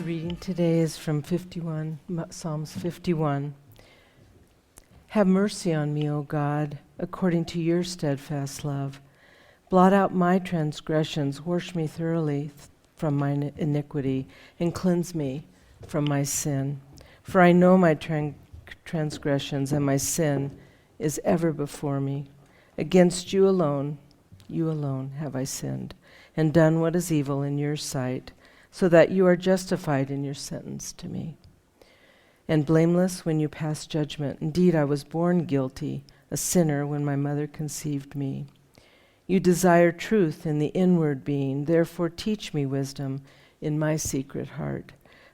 reading today is from Psalms 51. Have mercy on me, O God, according to your steadfast love. Blot out my transgressions, wash me thoroughly from my iniquity, and cleanse me from my sin. For I know my transgressions, and my sin is ever before me. Against you alone have I sinned, and done what is evil in your sight, so that you are justified in your sentence to me, and blameless when you pass judgment. Indeed, I was born guilty, a sinner when my mother conceived me. You desire truth in the inward being, therefore teach me wisdom in my secret heart.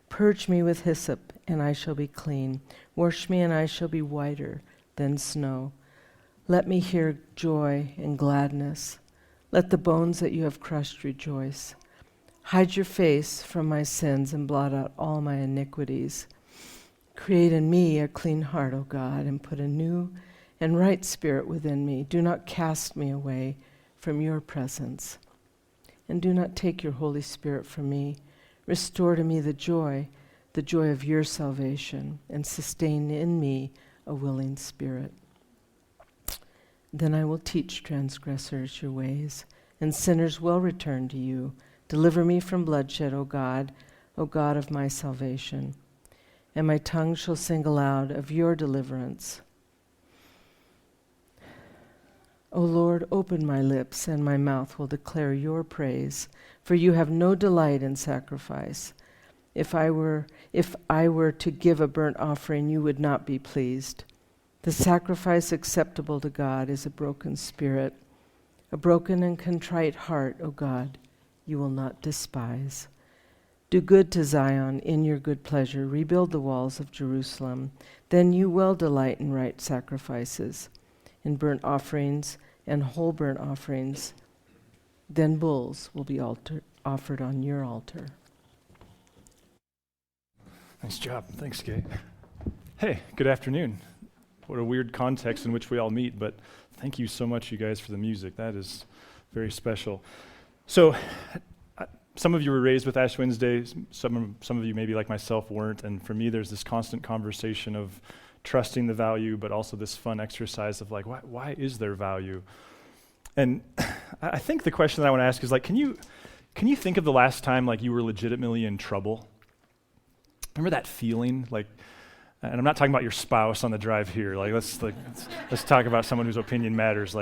Purge me with hyssop, and I shall be clean. Wash me, and I shall be whiter than snow. Let me hear joy and gladness. Let the bones that you have crushed rejoice. Hide your face from my sins and blot out all my iniquities. Create in me a clean heart, O God, and put a new and right spirit within me. Do not cast me away from your presence, and do not take your Holy Spirit from me. Restore to me the joy of your salvation, and sustain in me a willing spirit. Then I will teach transgressors your ways, and sinners will return to you. Deliver me from bloodshed, O God of my salvation. And my tongue shall sing aloud of your deliverance. O Lord, open my lips, and my mouth will declare your praise. For you have no delight in sacrifice. If I were to give a burnt offering, you would not be pleased. The sacrifice acceptable to God is a broken spirit. A broken and contrite heart, O God, you will not despise. Do good to Zion in your good pleasure. Rebuild the walls of Jerusalem. Then you will delight in right sacrifices, in burnt offerings and whole burnt offerings. Then bulls will be offered on your altar. Nice job. Thanks, Kate. Hey, good afternoon. What a weird context in which we all meet, but thank you so much, you guys, for the music. That is very special. So, some of you were raised with Ash Wednesday, some of you maybe like myself weren't, and for me there's this constant conversation of trusting the value, but also this fun exercise of like, why is there value? And I think the question that I want to ask is like, can you think of the last time like you were legitimately in trouble? Remember that feeling? Like, and I'm not talking about your spouse on the drive here. Like, let's talk about someone whose opinion matters.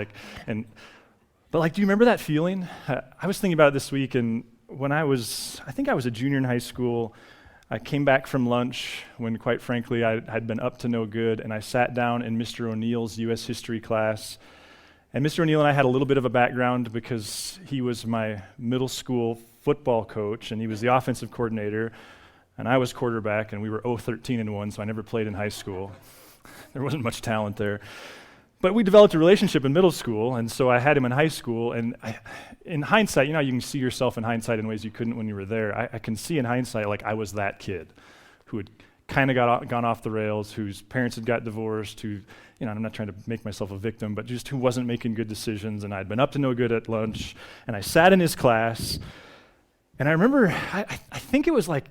But do you remember that feeling? I was thinking about it this week, and when I think I was a junior in high school, I came back from lunch when, quite frankly, I'd been up to no good, and I sat down in Mr. O'Neill's U.S. history class. And Mr. O'Neill and I had a little bit of a background because he was my middle school football coach, and he was the offensive coordinator, and I was quarterback, and we were 0-13-1, so I never played in high school. There wasn't much talent there. But we developed a relationship in middle school, and so I had him in high school, and in hindsight, you know, you can see yourself in hindsight in ways you couldn't when you were there. I can see in hindsight, like, I was that kid who had kind of gone off the rails, whose parents had got divorced, who, you know, I'm not trying to make myself a victim, but just who wasn't making good decisions, and I'd been up to no good at lunch, and I sat in his class, and I remember, I think it was like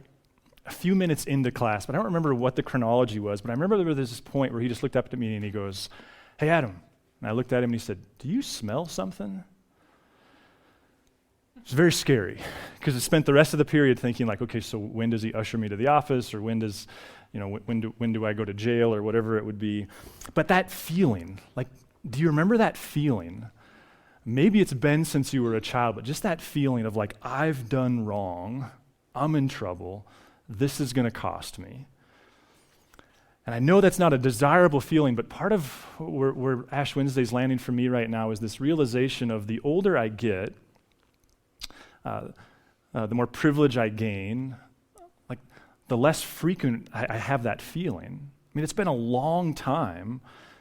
a few minutes into class, but I don't remember what the chronology was, but I remember there was this point where he just looked up at me and he goes, "Hey, Adam." And I looked at him and he said, "Do you smell something?" It was very scary because I spent the rest of the period thinking like, okay, so when does he usher me to the office, or when do I go to jail, or whatever it would be. But that feeling, like, do you remember that feeling? Maybe it's been since you were a child, but just that feeling of like, I've done wrong, I'm in trouble, this is going to cost me. And I know that's not a desirable feeling, but part of where Ash Wednesday's landing for me right now is this realization of the older I get, the more privilege I gain, like the less frequent I have that feeling. I mean, it's been a long time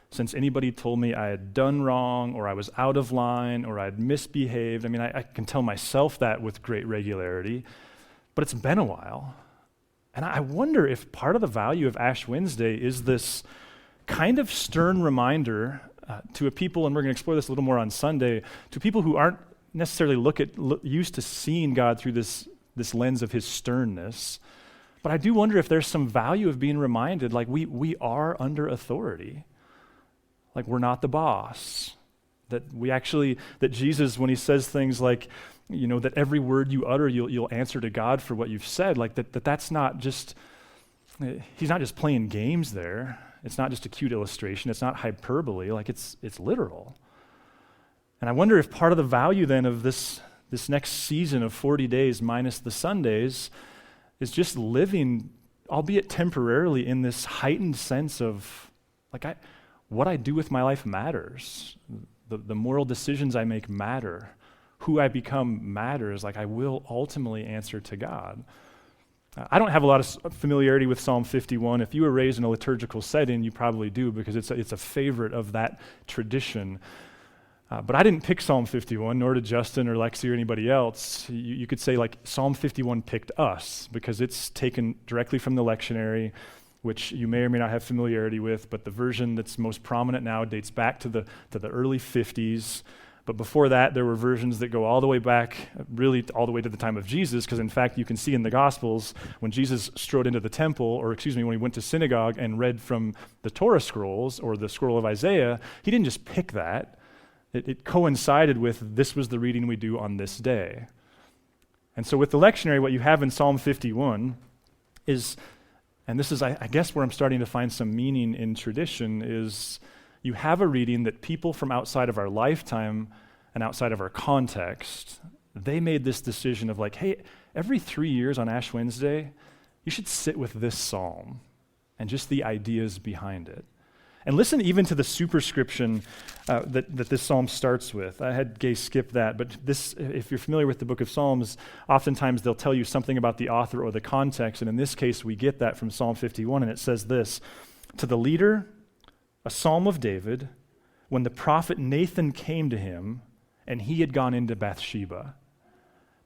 since anybody told me I had done wrong, or I was out of line, or I'd misbehaved. I mean, I can tell myself that with great regularity, but it's been a while. And I wonder if part of the value of Ash Wednesday is this kind of stern reminder to a people, and we're going to explore this a little more on Sunday, to people who aren't necessarily used to seeing God through this lens of his sternness, But I do wonder if there's some value of being reminded, like we are under authority. Like we're not the boss. That Jesus, when he says things like, that every word you utter, you'll answer to God for what you've said, like that's not just, he's not just playing games there. It's not just a cute illustration. It's not hyperbole. Like it's literal. And I wonder if part of the value then of this next season of 40 days minus the Sundays is just living, albeit temporarily, in this heightened sense of, what I do with my life matters. The moral decisions I make matter. Who I become matters. Like I will ultimately answer to God. I don't have a lot of familiarity with Psalm 51. If you were raised in a liturgical setting, you probably do, because it's a favorite of that tradition. But I didn't pick Psalm 51, nor did Justin or Lexi or anybody else. You could say Psalm 51 picked us, because it's taken directly from the lectionary, which you may or may not have familiarity with, but the version that's most prominent now dates back to the early 50s. But before that, there were versions that go all the way back, really all the way to the time of Jesus, because in fact, you can see in the Gospels, when Jesus strode into the temple, when he went to synagogue and read from the Torah scrolls, or the scroll of Isaiah, he didn't just pick that. It coincided with, this was the reading we do on this day. And so with the lectionary, what you have in Psalm 51 is, and this is, I guess, where I'm starting to find some meaning in tradition, is you have a reading that people from outside of our lifetime and outside of our context, they made this decision of hey, every 3 years on Ash Wednesday, you should sit with this psalm and just the ideas behind it. And listen even to the superscription that this psalm starts with. I had Gay skip that, but this, if you're familiar with the book of Psalms, oftentimes they'll tell you something about the author or the context, and in this case we get that from Psalm 51, and it says this: "To the leader, a psalm of David, when the prophet Nathan came to him, and he had gone into Bathsheba."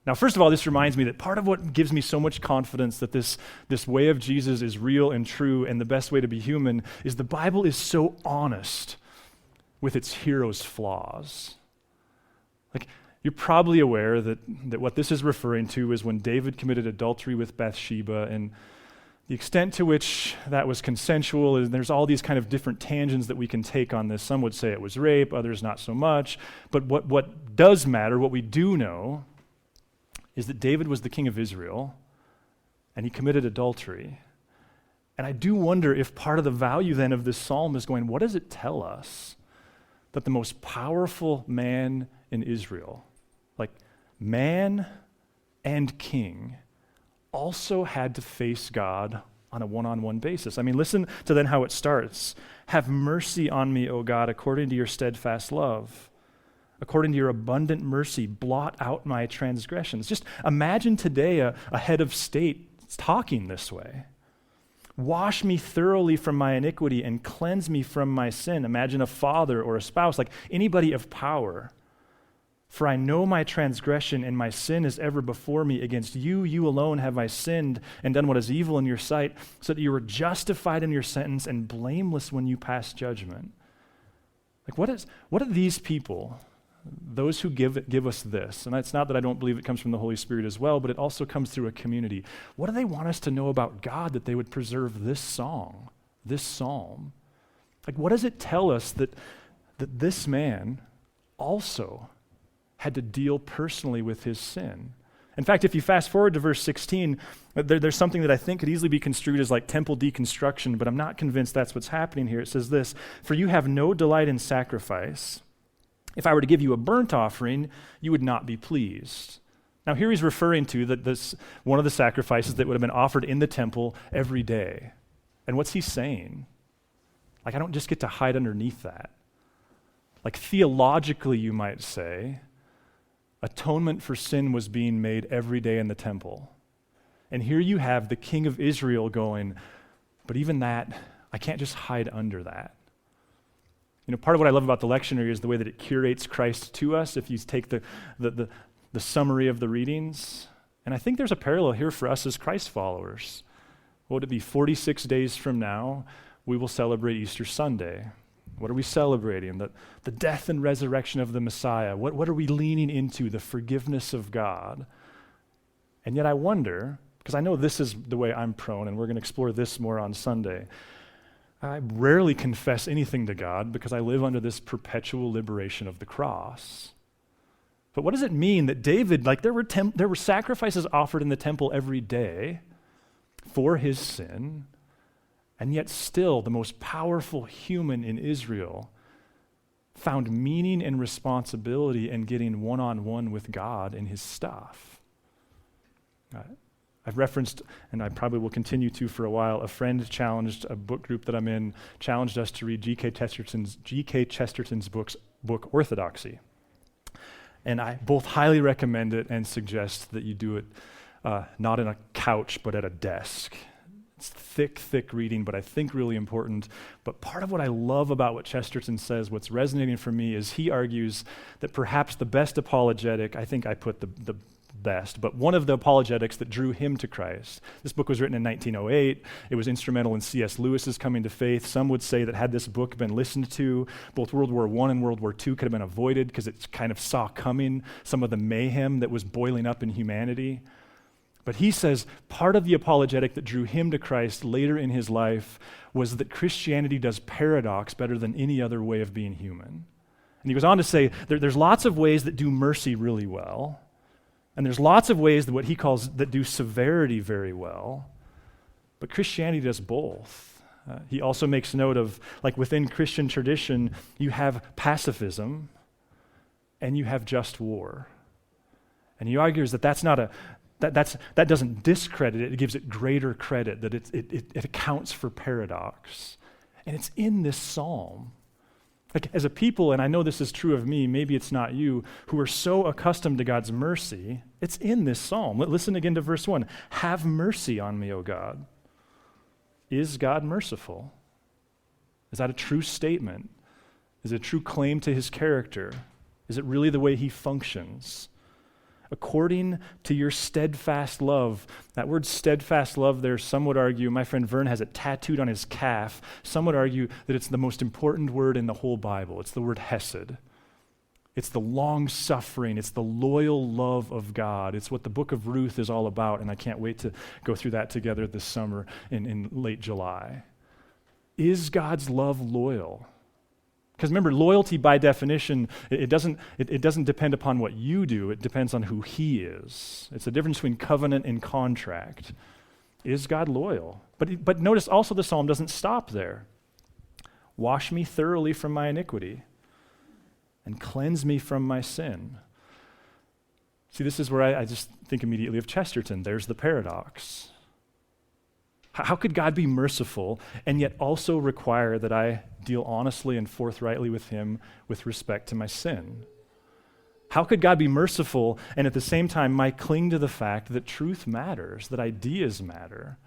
Now, first of all, this reminds me that part of what gives me so much confidence that this way of Jesus is real and true and the best way to be human is the Bible is so honest with its hero's flaws. You're probably aware that what this is referring to is when David committed adultery with Bathsheba, and the extent to which that was consensual, and there's all these kind of different tangents that we can take on this. Some would say it was rape, others not so much. But what does matter, what we do know, is that David was the king of Israel, and he committed adultery. And I do wonder if part of the value then of this psalm is going, what does it tell us? That the most powerful man in Israel, man and king, also had to face God on a one-on-one basis. I mean, listen to then how it starts. "Have mercy on me, O God, according to your steadfast love. According to your abundant mercy, blot out my transgressions." Just imagine today a head of state talking this way. "Wash me thoroughly from my iniquity and cleanse me from my sin." Imagine a father or a spouse, anybody of power. "For I know my transgression, and my sin is ever before me. Against you, you alone have I sinned and done what is evil in your sight, so that you are justified in your sentence and blameless when you pass judgment." What are these people, those who give us this, and it's not that I don't believe it comes from the Holy Spirit as well, but it also comes through a community. What do they want us to know about God that they would preserve this song, this psalm? What does it tell us that this man also had to deal personally with his sin? In fact, if you fast forward to verse 16, there's something that I think could easily be construed as temple deconstruction, but I'm not convinced that's what's happening here. It says this: "For you have no delight in sacrifice. If I were to give you a burnt offering, you would not be pleased." Now here he's referring to this one of the sacrifices that would have been offered in the temple every day. And what's he saying? I don't just get to hide underneath that. Theologically, you might say, atonement for sin was being made every day in the temple. And here you have the king of Israel going, but even that, I can't just hide under that. Part of what I love about the lectionary is the way that it curates Christ to us, if you take the summary of the readings. And I think there's a parallel here for us as Christ followers. What would it be, 46 days from now, we will celebrate Easter Sunday. What are we celebrating? The death and resurrection of the Messiah. What are we leaning into? The forgiveness of God. And yet I wonder, because I know this is the way I'm prone, and we're going to explore this more on Sunday. I rarely confess anything to God because I live under this perpetual liberation of the cross. But what does it mean that David, there were sacrifices offered in the temple every day for his sin, and yet still the most powerful human in Israel found meaning and responsibility in getting one-on-one with God in his stuff. I've referenced, and I probably will continue to for a while, a friend challenged a book group that I'm in, challenged us to read G.K. Chesterton's book Orthodoxy. And I both highly recommend it and suggest that you do it not in a couch, but at a desk. It's thick reading, but I think really important. But part of what I love about what Chesterton says, what's resonating for me, is he argues that perhaps the best apologetic, I think I put the best, but one of the apologetics that drew him to Christ. This book was written in 1908. It was instrumental in C.S. Lewis's coming to faith. Some would say that had this book been listened to, both World War I and World War II could have been avoided because it kind of saw coming some of the mayhem that was boiling up in humanity. But he says part of the apologetic that drew him to Christ later in his life was that Christianity does paradox better than any other way of being human. And he goes on to say there's lots of ways that do mercy really well, and there's lots of ways that what he calls that do severity very well, but Christianity does both. He also makes note of, within Christian tradition, you have pacifism and you have just war. And he argues that that doesn't discredit it, it gives it greater credit, that it accounts for paradox. And it's in this psalm. As a people, and I know this is true of me, maybe it's not you, who are so accustomed to God's mercy, it's in this psalm. Listen again to verse 1. Have mercy on me, O God. Is God merciful? Is that a true statement? Is it a true claim to his character? Is it really the way he functions? According to your steadfast love. That word steadfast love there, some would argue, my friend Vern has it tattooed on his calf, some would argue that it's the most important word in the whole Bible. It's the word hesed. It's the long-suffering, it's the loyal love of God. It's what the book of Ruth is all about, and I can't wait to go through that together this summer in late July. Is God's love loyal? Because remember, loyalty by definition, it doesn't depend upon what you do, it depends on who he is. It's the difference between covenant and contract. Is God loyal? But notice also the psalm doesn't stop there. Wash me thoroughly from my iniquity and cleanse me from my sin. See, this is where I just think immediately of Chesterton. There's the paradox. How could God be merciful and yet also require that I deal honestly and forthrightly with him with respect to my sin? How could God be merciful and at the same time might cling to the fact that truth matters, that ideas matter,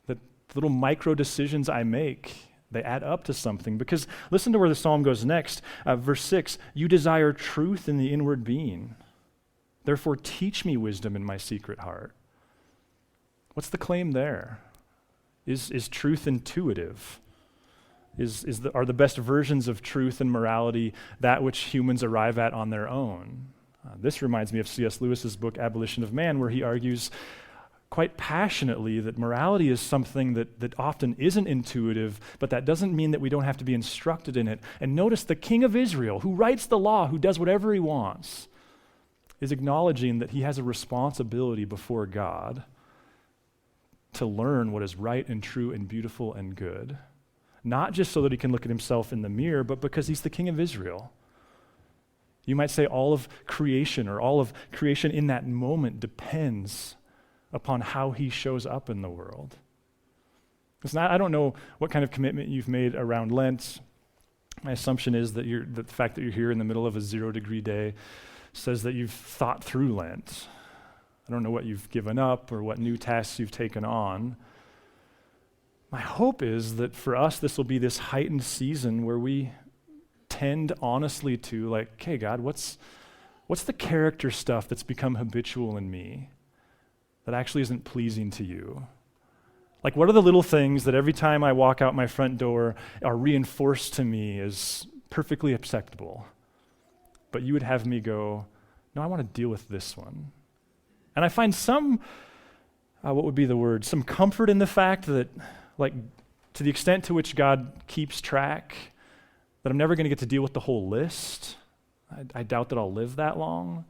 that little micro decisions I make, they add up to something? Because listen to where the psalm goes next. Verse 6, you desire truth in the inward being. Therefore teach me wisdom in my secret heart. What's the claim there? Is truth intuitive? Are the best versions of truth and morality that which humans arrive at on their own? This reminds me of C.S. Lewis's book, Abolition of Man, where he argues quite passionately that morality is something that often isn't intuitive, but that doesn't mean that we don't have to be instructed in it. And notice the King of Israel, who writes the law, who does whatever he wants, is acknowledging that he has a responsibility before God to learn what is right and true and beautiful and good. Not just so that he can look at himself in the mirror, but because he's the King of Israel. You might say all of creation in that moment depends upon how he shows up in the world. Listen, I don't know what kind of commitment you've made around Lent. My assumption is that the fact that you're here in the middle of a 0-degree day says that you've thought through Lent. I don't know what you've given up or what new tasks you've taken on. My hope is that for us, this will be this heightened season where we tend honestly to okay, God, what's the character stuff that's become habitual in me that actually isn't pleasing to you? What are the little things that every time I walk out my front door are reinforced to me as perfectly acceptable? But you would have me go, no, I want to deal with this one. And I find some what would be the word? Some comfort in the fact that, like, to the extent to which God keeps track, that I'm never going to get to deal with the whole list. I doubt that I'll live that long.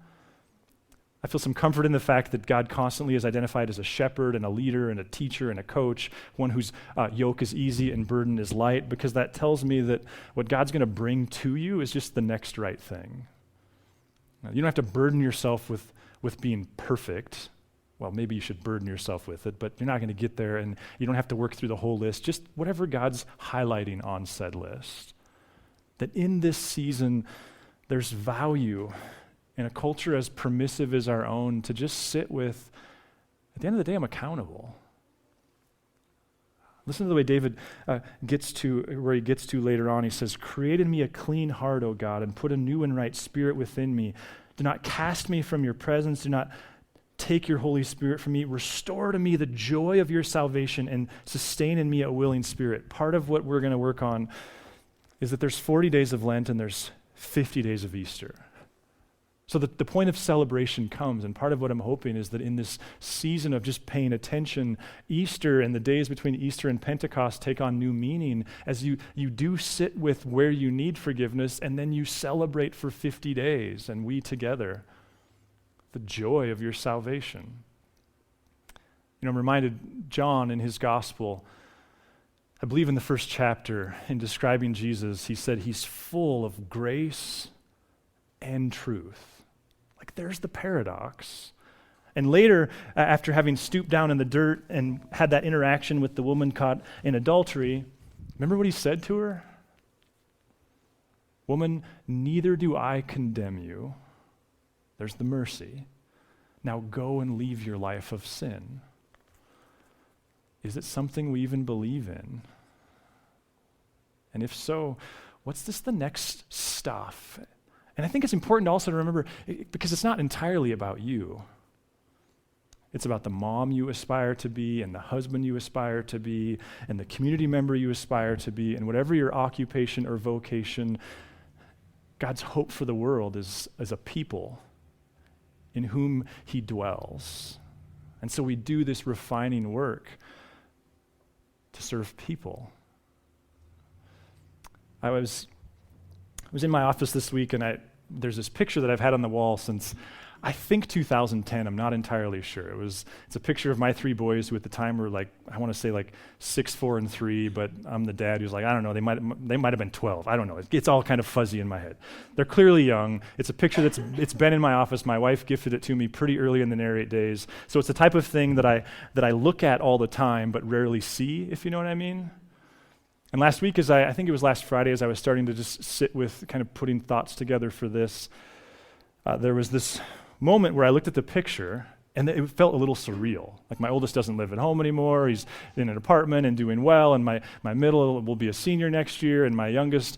I feel some comfort in the fact that God constantly is identified as a shepherd and a leader and a teacher and a coach, one whose yoke is easy and burden is light, because that tells me that what God's going to bring to you is just the next right thing. Now, you don't have to burden yourself with being perfect. Well, maybe you should burden yourself with it, but you're not going to get there, and you don't have to work through the whole list, just whatever God's highlighting on said list. That in this season, there's value in a culture as permissive as our own to just sit with, at the end of the day, I'm accountable. Listen to the way David gets to later on. He says, "Create in me a clean heart, O God, and put a new and right spirit within me. Do not cast me from your presence. Do not take your Holy Spirit from me. Restore to me the joy of your salvation and sustain in me a willing spirit." Part of what we're going to work on is that there's 40 days of Lent and there's 50 days of Easter. So the point of celebration comes, and part of what I'm hoping is that in this season of just paying attention, Easter and the days between Easter and Pentecost take on new meaning as you do sit with where you need forgiveness, and then you celebrate for 50 days, and we together, the joy of your salvation. You know, I'm reminded John in his gospel, I believe in the first chapter, in describing Jesus, he said he's full of grace and truth. Like, there's the paradox. And later, after having stooped down in the dirt and had that interaction with the woman caught in adultery, remember what he said to her? "Woman, neither do I condemn you." There's the mercy. "Now go and leave your life of sin." Is it something we even believe in? And if so, what's the next stuff? And I think it's important also to remember, because it's not entirely about you. It's about the mom you aspire to be, and the husband you aspire to be, and the community member you aspire to be, and whatever your occupation or vocation, God's hope for the world is as a people in whom he dwells. And so we do this refining work to serve people. I was in my office this week, and there's this picture that I've had on the wall since, I think, 2010. I'm not entirely sure. It's a picture of my three boys who at the time were like, I want to say like 6, 4, and 3, but I'm the dad who's like, I don't know, they might have been 12. I don't know. It's all kind of fuzzy in my head. They're clearly young. It's a picture it's been in my office. My wife gifted it to me pretty early in the Narrate days. So it's the type of thing that I look at all the time but rarely see, if you know what I mean. And last week, I think it was last Friday, as I was starting to just sit with kind of putting thoughts together for this, there was this moment where I looked at the picture, and it felt a little surreal. Like, my oldest doesn't live at home anymore. He's in an apartment and doing well, and my middle will be a senior next year, and my youngest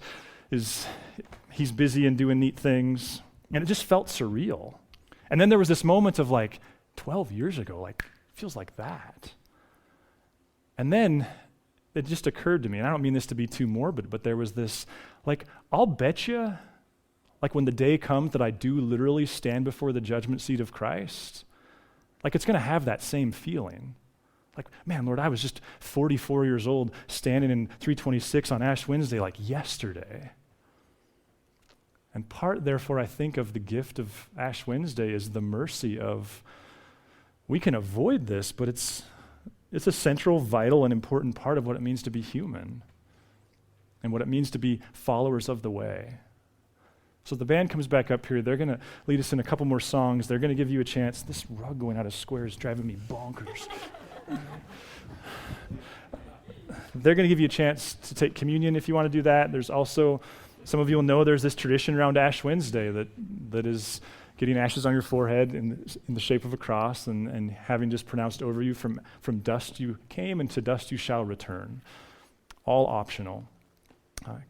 he's busy and doing neat things. And it just felt surreal. And then there was this moment of like, 12 years ago, like, feels like that. And then it just occurred to me, and I don't mean this to be too morbid, but there was this, like, I'll bet you, like, when the day comes that I do literally stand before the judgment seat of Christ, like, it's going to have that same feeling. Like, man, Lord, I was just 44 years old standing in 326 on Ash Wednesday like yesterday. And part, therefore, I think of the gift of Ash Wednesday is the mercy of, we can avoid this, but it's a central, vital, and important part of what it means to be human and what it means to be followers of the way. So the band comes back up here. They're going to lead us in a couple more songs. They're going to give you a chance. This rug going out of square is driving me bonkers. They're going to give you a chance to take communion if you want to do that. There's also, some of you will know there's this tradition around Ash Wednesday that is getting ashes on your forehead in the shape of a cross and having just pronounced over you, from dust you came and to dust you shall return. All optional.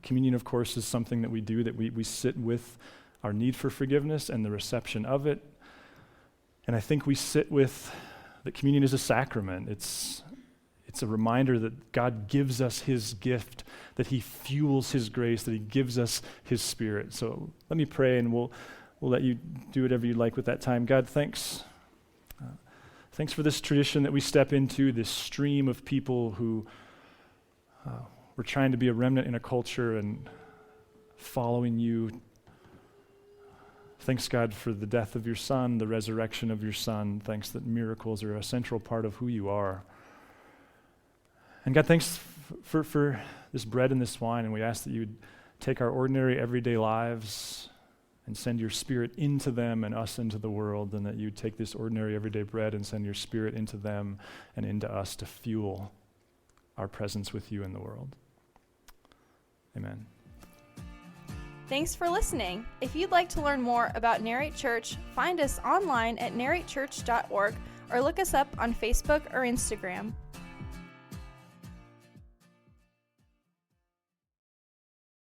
Communion, of course, is something that we do, that we sit with our need for forgiveness and the reception of it. And I think we sit with that communion is a sacrament. It's a reminder that God gives us his gift, that he fuels his grace, that he gives us his Spirit. So let me pray, and we'll let you do whatever you'd like with that time. God, thanks Thanks for this tradition that we step into, this stream of people who we're trying to be a remnant in a culture and following you. Thanks, God, for the death of your Son, the resurrection of your Son. Thanks that miracles are a central part of who you are. And God, thanks for this bread and this wine, and we ask that you would take our ordinary everyday lives and send your Spirit into them and us into the world, and that you would take this ordinary everyday bread and send your Spirit into them and into us to fuel our presence with you in the world. Amen. Thanks for listening. If you'd like to learn more about Narrate Church, find us online at narratechurch.org or look us up on Facebook or Instagram.